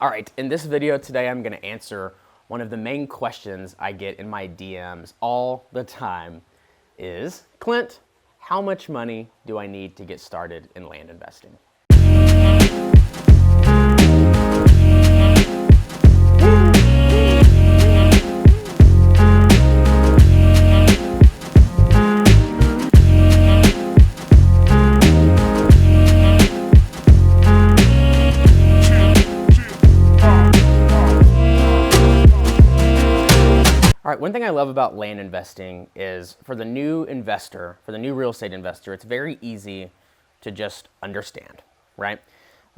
All right, in this video today, I'm gonna answer one of the main questions I get in my DMs all the time is, Clint, how much money do I need to get started in land investing? All right, one thing I love about land investing is for the new investor, for the new real estate investor, it's very easy to just understand, right?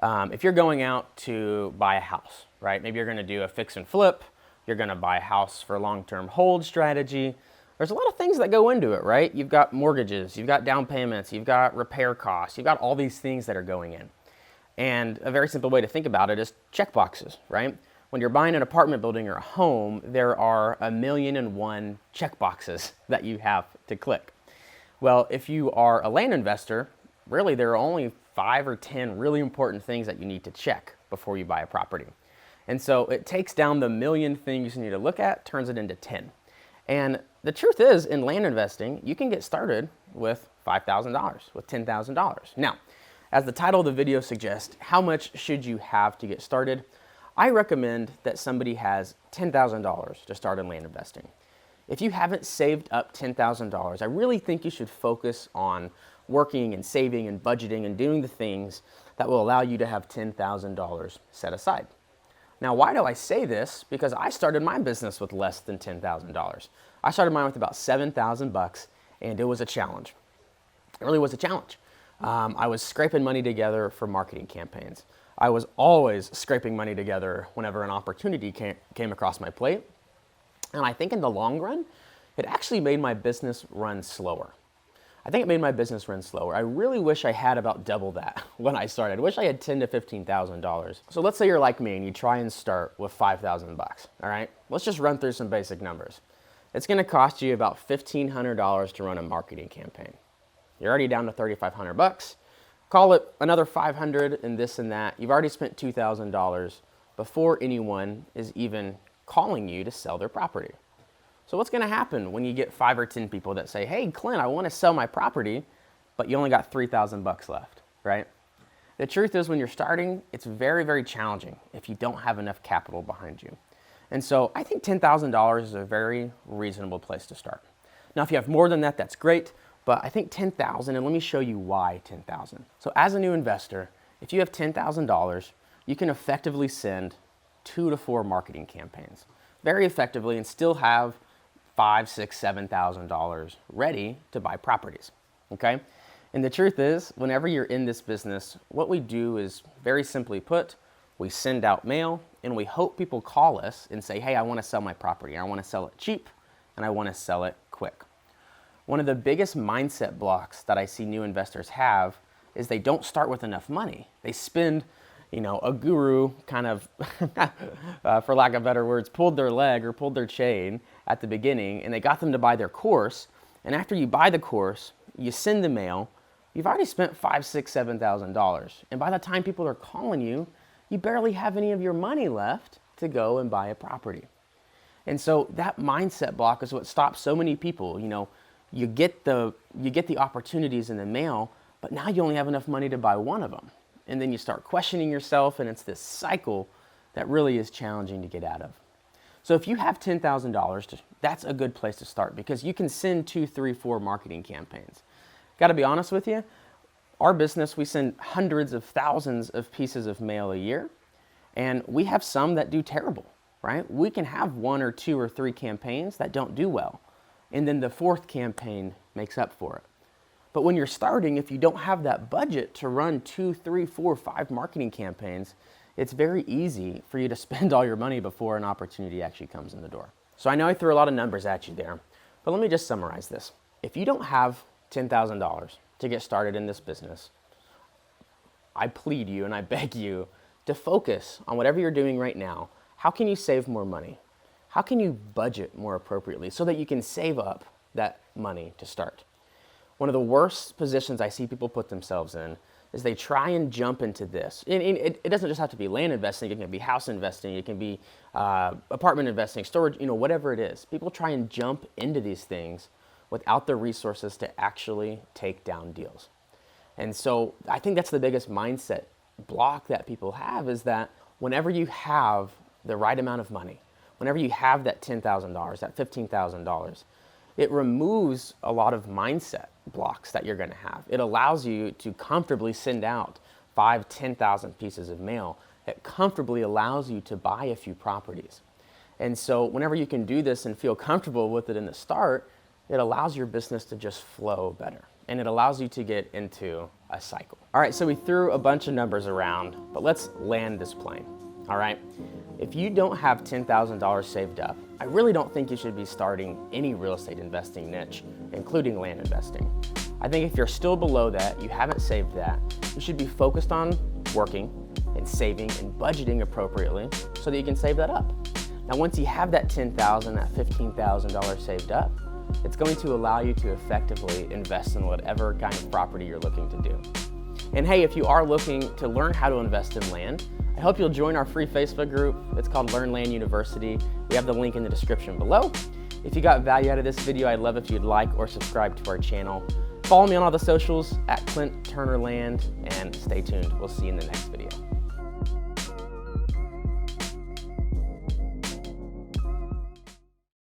If you're going out to buy a house, right? Maybe you're gonna do a fix and flip, you're gonna buy a house for long-term hold strategy. There's a lot of things that go into it, right? You've got mortgages, you've got down payments, you've got repair costs, you've got all these things that are going in. And a very simple way to think about it is check boxes, right? When you're buying an apartment building or a home, there are 1,000,001 check boxes that you have to click. Well, if you are a land investor, really there are only 5 or 10 really important things that you need to check before you buy a property. And so it takes down the million things you need to look at, turns it into 10. And the truth is, in land investing, you can get started with $5,000, with $10,000. Now, as the title of the video suggests, how much should you have to get started? I recommend that somebody has $10,000 to start in land investing. If you haven't saved up $10,000, I really think you should focus on working and saving and budgeting and doing the things that will allow you to have $10,000 set aside. Now, why do I say this? Because I started my business with less than $10,000. I started mine with about $7,000 and it was a challenge. It really was a challenge. I was scraping money together for marketing campaigns. I was always scraping money together whenever an opportunity came across my plate. And I think in the long run, it actually made my business run slower. I think it made my business run slower. I really wish I had about double that when I started. I wish I had $10,000 to $15,000. So let's say you're like me and you try and start with $5,000, all right? Let's just run through some basic numbers. It's gonna cost you about $1,500 to run a marketing campaign. You're already down to $3,500. Call it another $500 and this and that. You've already spent $2,000 before anyone is even calling you to sell their property. So what's gonna happen when you get 5 or 10 people that say, hey, Clint, I wanna sell my property, but you only got $3,000 left, right? The truth is when you're starting, it's very, very challenging if you don't have enough capital behind you. And so I think $10,000 is a very reasonable place to start. Now, if you have more than that, that's great. But I think $10,000, and let me show you why $10,000. So as a new investor, if you have $10,000, you can effectively send 2 to 4 marketing campaigns very effectively and still have $5,000, $6,000, $7,000 ready to buy properties, okay? And the truth is, whenever you're in this business, what we do is very simply put, we send out mail and we hope people call us and say, hey, I wanna sell my property. I wanna sell it cheap and I wanna sell it quick. One of the biggest mindset blocks that I see new investors have is they don't start with enough money. They spend, a guru kind of, for lack of better words, pulled their leg or pulled their chain at the beginning and they got them to buy their course. And after you buy the course, you send the mail, you've already spent $5,000, $6,000, $7,000. And by the time people are calling you, you barely have any of your money left to go and buy a property. And so that mindset block is what stops so many people, You get the opportunities in the mail, but now you only have enough money to buy one of them. And then you start questioning yourself and it's this cycle that really is challenging to get out of. So if you have $10,000, that's a good place to start because you can send 2, 3, 4 marketing campaigns. Gotta be honest with you, our business, we send hundreds of thousands of pieces of mail a year and we have some that do terrible, right? We can have 1 or 2 or 3 campaigns that don't do well. And then the 4th campaign makes up for it. But when you're starting, if you don't have that budget to run 2, 3, 4, 5 marketing campaigns, it's very easy for you to spend all your money before an opportunity actually comes in the door. So I know I threw a lot of numbers at you there, but let me just summarize this. If you don't have $10,000 to get started in this business, I plead you and I beg you to focus on whatever you're doing right now. How can you save more money? How can you budget more appropriately so that you can save up that money to start? One of the worst positions I see people put themselves in is they try and jump into this. And it doesn't just have to be land investing, it can be house investing, it can be apartment investing, storage, whatever it is. People try and jump into these things without the resources to actually take down deals. And so I think that's the biggest mindset block that people have, is that whenever you have the right amount of money, whenever you have that $10,000, that $15,000, it removes a lot of mindset blocks that you're going to have. It allows you to comfortably send out 5,000, 10,000 pieces of mail. It comfortably allows you to buy a few properties. And so whenever you can do this and feel comfortable with it in the start, it allows your business to just flow better. And it allows you to get into a cycle. All right, so we threw a bunch of numbers around, but let's land this plane. All right, if you don't have $10,000 saved up, I really don't think you should be starting any real estate investing niche, including land investing. I think if you're still below that, you haven't saved that, you should be focused on working and saving and budgeting appropriately so that you can save that up. Now, once you have that $10,000, that $15,000 saved up, it's going to allow you to effectively invest in whatever kind of property you're looking to do. And hey, if you are looking to learn how to invest in land, I hope you'll join our free Facebook group. It's called Learn Land University. We have the link in the description below. If you got value out of this video, I'd love if you'd like or subscribe to our channel. Follow me on all the socials at Clint Turner Land, and stay tuned. We'll see you in the next video.